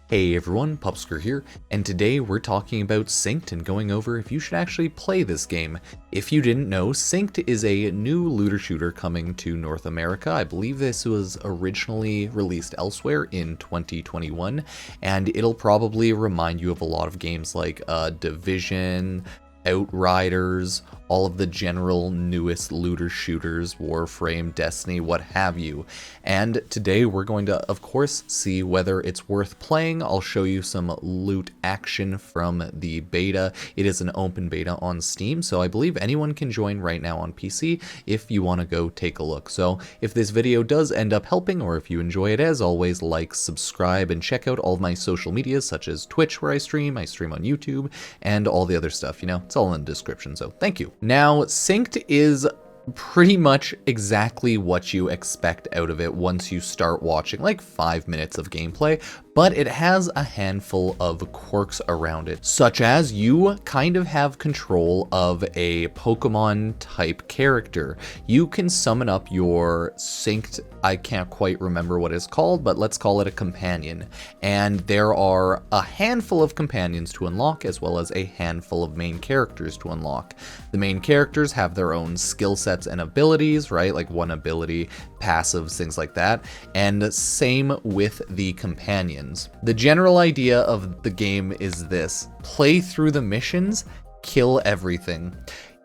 Hey everyone, Pupsker here, and today we're talking about Synced and going over if you should actually play this game. If you didn't know, Synced is a new looter shooter coming to North America. I believe this was originally released elsewhere in 2021, and it'll probably remind you of a lot of games like Division, Outriders, all of the general newest looter shooters, Warframe, Destiny, what have you. And today we're going to, of course, see whether it's worth playing. I'll show you some loot action from the beta. It is an open beta on Steam, so I believe anyone can join right now on PC if you want to go take a look. So if this video does end up helping, or if you enjoy it, as always, like, subscribe, and check out all of my social medias, such as Twitch, where I stream on YouTube, and all the other stuff, it's all in the description, so thank you. Now, Synced is pretty much exactly what you expect out of it once you start watching like 5 minutes of gameplay, but it has a handful of quirks around it, such as you kind of have control of a Pokemon type character. You can summon up your Synced, I can't quite remember what it's called, but let's call it a companion. And there are a handful of companions to unlock, as well as a handful of main characters to unlock. The main characters have their own skill sets and abilities, right? Like one ability, passives, things like that. And same with the companions. The general idea of the game is this: play through the missions, kill everything.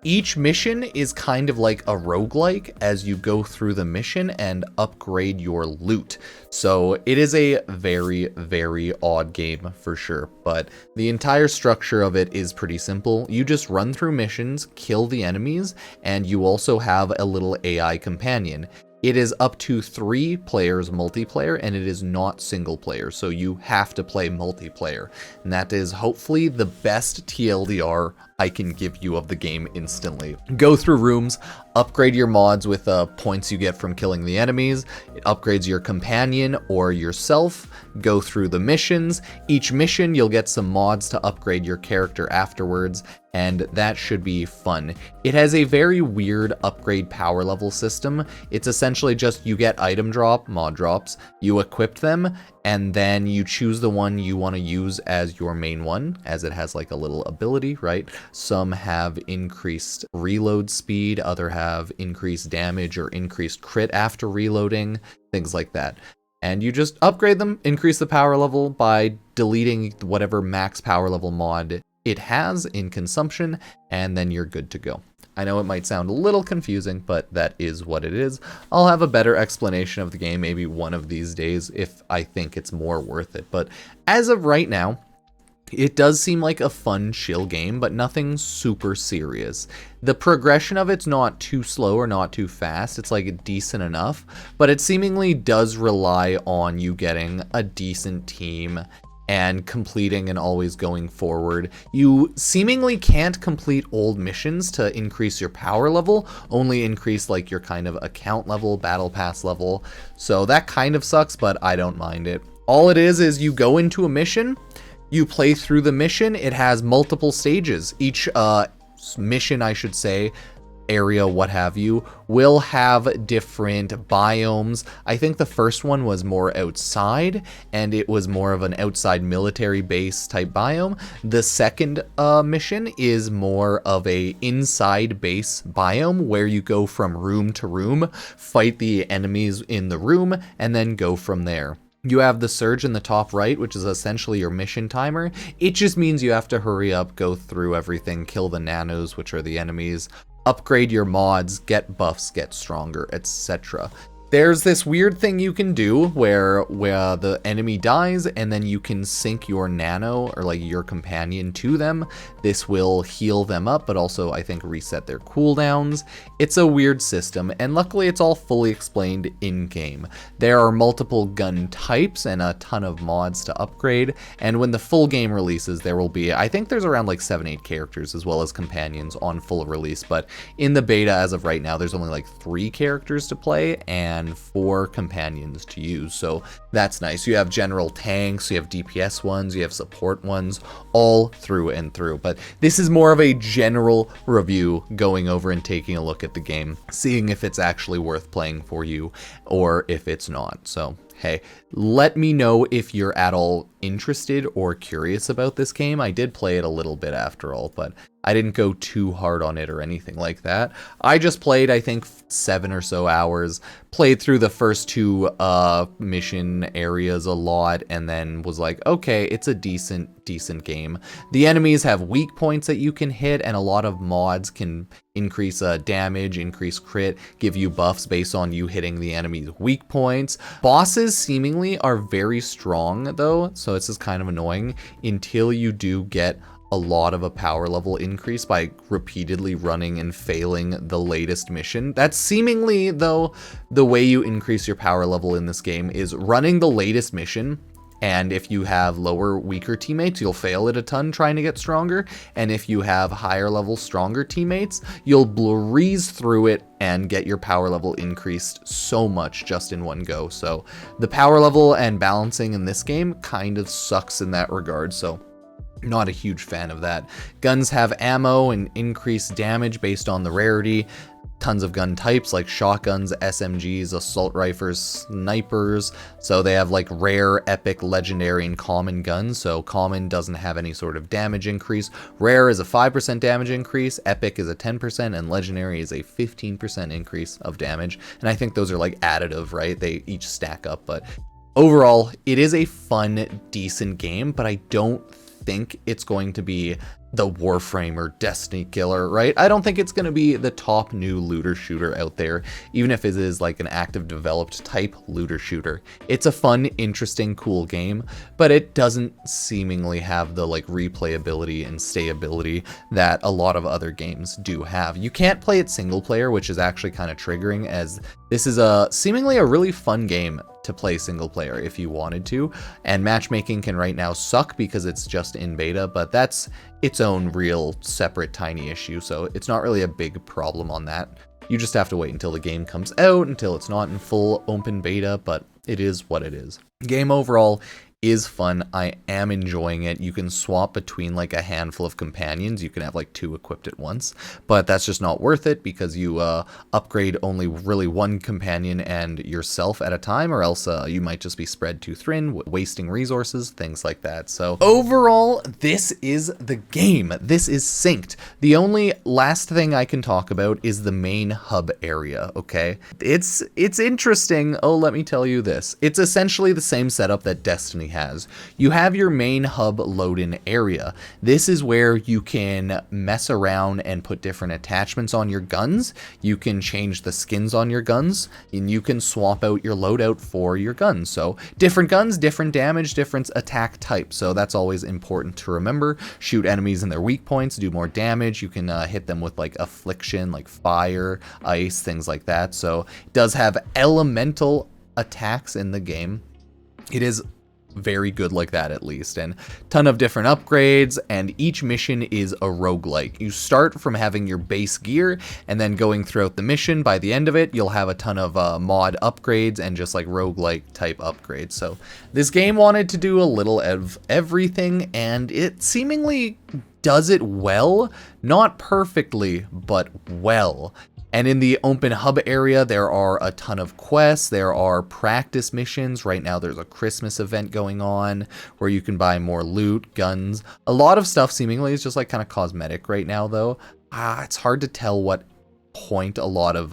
Each mission is kind of like a roguelike as you go through the mission and upgrade your loot. So it is a very, very odd game for sure, but the entire structure of it is pretty simple. You just run through missions, kill the enemies, and you also have a little AI companion. It is up to 3 players multiplayer, and it is not single player, so you have to play multiplayer. And that is hopefully the best TLDR I can give you of the game instantly. Go through rooms, upgrade your mods with points you get from killing the enemies. It upgrades your companion or yourself. Go through the missions. Each mission you'll get some mods to upgrade your character afterwards, and that should be fun. It has a very weird upgrade power level system. It's essentially just you get item drop, mod drops, you equip them, and then you choose the one you want to use as your main one, as it has like a little ability, right? Some have increased reload speed, other have increased damage or increased crit after reloading, things like that. And you just upgrade them, increase the power level by deleting whatever max power level mod it has in consumption, and then you're good to go. I know it might sound a little confusing, but that is what it is. I'll have a better explanation of the game maybe one of these days if I think it's more worth it. But as of right now, it does seem like a fun, chill game, but nothing super serious. The progression of it's not too slow or not too fast. It's like decent enough, but it seemingly does rely on you getting a decent team and completing and always going forward. You seemingly can't complete old missions to increase your power level, only increase like your kind of account level, battle pass level. So that kind of sucks, but I don't mind it. All it is you go into a mission, you play through the mission. It has multiple stages. Each mission, I should say, area, what have you, will have different biomes. I think the first one was more outside, and it was more of an outside military base type biome. The second mission is more of a inside base biome, where you go from room to room, fight the enemies in the room, and then go from there. You have the surge in the top right, which is essentially your mission timer. It just means you have to hurry up, go through everything, kill the nanos, which are the enemies, upgrade your mods, get buffs, get stronger, etc. There's this weird thing you can do where the enemy dies, and then you can sync your nano or like your companion to them. This will heal them up, but also I think reset their cooldowns. It's a weird system, and luckily it's all fully explained in game. There are multiple gun types and a ton of mods to upgrade, and when the full game releases, there will be, I think there's around like 7-8 characters as well as companions on full release, but in the beta as of right now, there's only like 3 characters to play and 4 companions to use, so that's nice. You have general tanks, you have DPS ones, you have support ones, all through and through. But this is more of a general review, going over and taking a look at the game, seeing if it's actually worth playing for you or if it's not. So hey, let me know if you're at all interested or curious about this game. I did play it a little bit after all, but I didn't go too hard on it or anything like that. I just played, I think, 7 or so hours, played through the first 2 mission areas a lot, and then was like, okay, it's a decent game. The enemies have weak points that you can hit, and a lot of mods can increase damage, increase crit, give you buffs based on you hitting the enemy's weak points. Bosses seemingly are very strong though, so this is kind of annoying until you do get a lot of a power level increase by repeatedly running and failing the latest mission. That's seemingly, though, the way you increase your power level in this game is running the latest mission. And if you have lower, weaker teammates, you'll fail it a ton trying to get stronger. And if you have higher level, stronger teammates, you'll breeze through it and get your power level increased so much just in one go. So the power level and balancing in this game kind of sucks in that regard. So not a huge fan of that. Guns have ammo and increased damage based on the rarity. Tons of gun types like shotguns, SMGs, assault rifles, snipers. So they have like rare, epic, legendary, and common guns. So common doesn't have any sort of damage increase. Rare is a 5% damage increase. Epic is a 10%, and legendary is a 15% increase of damage. And I think those are like additive, right? They each stack up. But overall, it is a fun, decent game, but I don't think it's going to be the Warframe or Destiny killer, right? I don't think it's going to be the top new looter shooter out there, even if it is like an active developed type looter shooter. It's a fun, interesting, cool game, but it doesn't seemingly have the like replayability and stability that a lot of other games do have. You can't play it single player, which is actually kind of triggering, as this is seemingly a really fun game to play single player if you wanted to, and matchmaking can right now suck because it's just in beta, but that's its own real separate tiny issue, so it's not really a big problem on that. You just have to wait until the game comes out, until it's not in full open beta, but it is what it is. Game overall is fun. I am enjoying it. You can swap between like a handful of companions. You can have like 2 equipped at once, but that's just not worth it because you upgrade only really one companion and yourself at a time, or else you might just be spread too thin, wasting resources, things like that. So overall, this is the game. This is Synced. The only last thing I can talk about is the main hub area, okay? It's interesting. Oh, let me tell you this. It's essentially the same setup that Destiny has. You have your main hub load-in area. This is where you can mess around and put different attachments on your guns. You can change the skins on your guns, and you can swap out your loadout for your guns. So different guns, different damage, different attack types. So that's always important to remember. Shoot enemies in their weak points, do more damage. You can hit them with like affliction, like fire, ice, things like that. So it does have elemental attacks in the game. It is very good like that, at least, and ton of different upgrades, and each mission is a roguelike. You start from having your base gear, and then going throughout the mission, by the end of it, you'll have a ton of mod upgrades and just like roguelike type upgrades. So this game wanted to do a little of everything, and it seemingly does it well. Not perfectly, but well. And in the open hub area, there are a ton of quests. There are practice missions. Right now, there's a Christmas event going on where you can buy more loot, guns. A lot of stuff seemingly is just like kind of cosmetic right now, though. It's hard to tell what point a lot of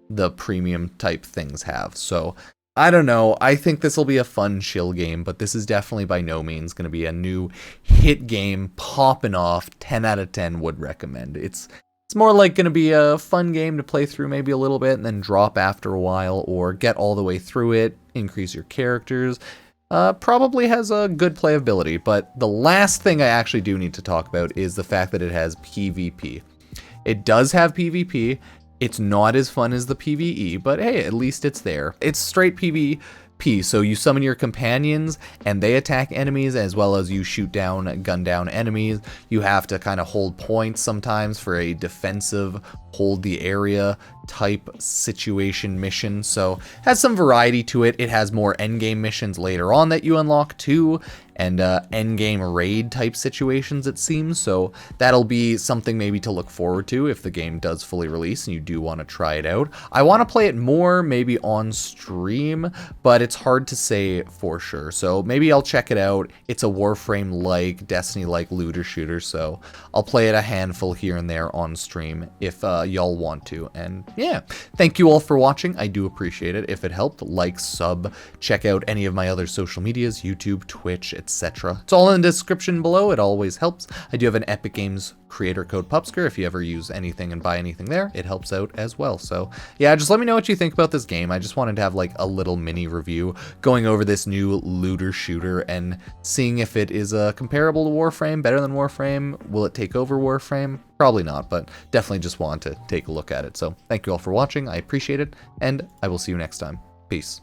the premium type things have. So I don't know. I think this will be a fun chill game, but this is definitely by no means going to be a new hit game popping off. 10 out of 10 would recommend. It's more like going to be a fun game to play through maybe a little bit and then drop after a while, or get all the way through it, increase your characters. Probably has a good playability, but the last thing I actually do need to talk about is the fact that it has PvP. It does have PvP. It's not as fun as the PvE, but hey, at least it's there. It's straight PvP. So you summon your companions and they attack enemies, as well as you shoot down, gun down enemies. You have to kind of hold points sometimes for a defensive, hold the area type situation mission. So it has some variety to it. It has more endgame missions later on that you unlock too. and endgame raid type situations, it seems. So that'll be something maybe to look forward to if the game does fully release and you do want to try it out. I want to play it more maybe on stream, but it's hard to say for sure. So maybe I'll check it out. It's a Warframe-like, Destiny-like looter shooter, so I'll play it a handful here and there on stream if y'all want to. And yeah, thank you all for watching. I do appreciate it. If it helped, like, sub, check out any of my other social medias, YouTube, Twitch, etc. It's all in the description below. It always helps. I do have an Epic Games creator code Pupsker. If you ever use anything and buy anything there, it helps out as well. So yeah, just let me know what you think about this game. I just wanted to have like a little mini review going over this new looter shooter and seeing if it is comparable to Warframe, better than Warframe. Will it take over Warframe? Probably not, but definitely just want to take a look at it. So thank you all for watching. I appreciate it, and I will see you next time. Peace.